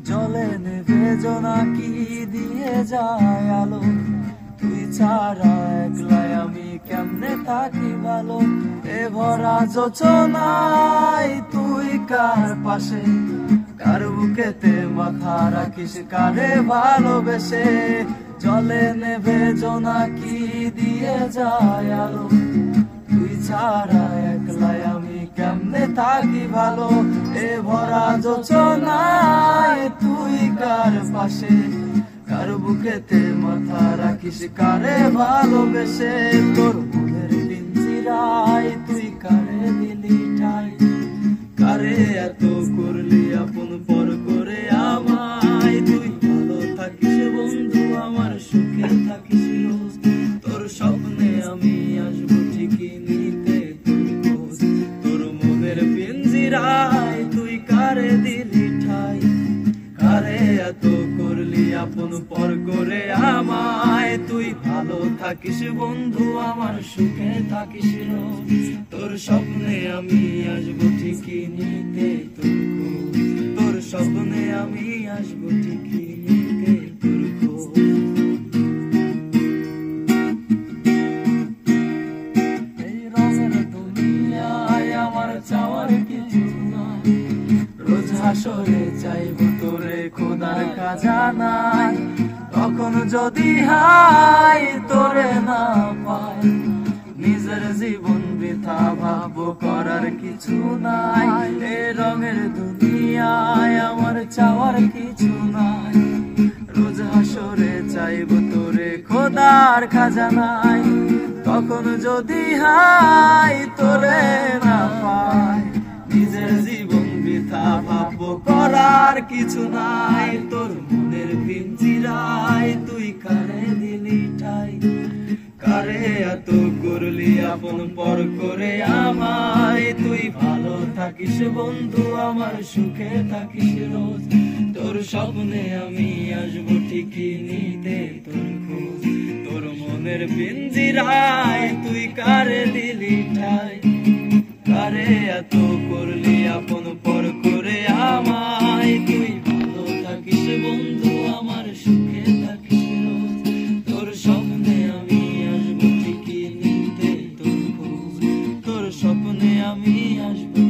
জলে নেভে জোনাকি দিয়ে যায় আলো, তুই ছাড়া একলাই আমি কেমনে থাকি ভালো। এ ভরা যোচনায় তুই কার পাশে, কার বুকেতে মাথা রাখিস কারে ভালোবেসে। জলে নেভে জোনাকি দিয়ে যায় আলো, তুই ছাড়া একলাই আমি কেমনে থাকি ভালো। এ ভরা যোচনায় তুই কার পাশে, কার বুকেতে মাথা রাখিস কারে ভালোবেসে। তোর মনের পিঞ্জিরায় তুই কারে দিলি ঠাই, কারে এত করলি আপন পর করে আমায়। তুই ভালো থাকিস বন্ধু আমার সুখে থাকিস রোজ, তোর স্বপ্নে আমি আসবো ঠিকই নিতে তোর খোঁজ। তোর মনের পিঞ্জিরায় তুই কারে দিলি ঠাই, কারে এত করলি আপন পর করে আমায়। তুই ভালো থাকিস বন্ধু আমার সুখে থাকিস রোজ, তোর স্বপ্নে আমি আসবো ঠিকই নিতে তোর খোঁজ। তোর স্বপ্নে আমি আসবো ঠিকই নিতে তোর খোঁজ। এই রঙের দুনিয়ায় আমার চাওয়ার কিছু নাই, রোজ হাসরে চাইবো তোরে খোদার খাজানায়। তখন যদি হাই তোরে না পাই, নিজের জীবন বৃথা ভাববো করার কিছু নাই। এ রঙের দুনিয়ায় আমার চাওয়ার কিছু নাই, রোজ হাসরে চাইবো তোরে খোদার খাজানায়। তখন যদি হাই তোরে না পাই, নিজের জীবন বৃথা ভাববো করার কিছু নাই। তোর মনের পিঞ্জিরায় তুই কারে দিলি ঠাই, কারে এত করলি আপন পর করে আমায়। তুই ভালো থাকিস বন্ধু আমার সুখে থাকিস রোজ, তোর স্বপ্নে আমি আসবো ঠিকই নিতে তোর খোঁজ। তোর মনের পিঞ্জিরায় তুই কারে দিলি ঠাই, কারে এত করলি আপন পর করে আমায়। তুই ভালো থাকিস বন্ধু আমার সুখে থাকিস রোজ, তোর স্বপ্নে আমি আসবো ঠিকই নিতে তোর খোঁজ। তোর স্বপ্নে আমি আসবো।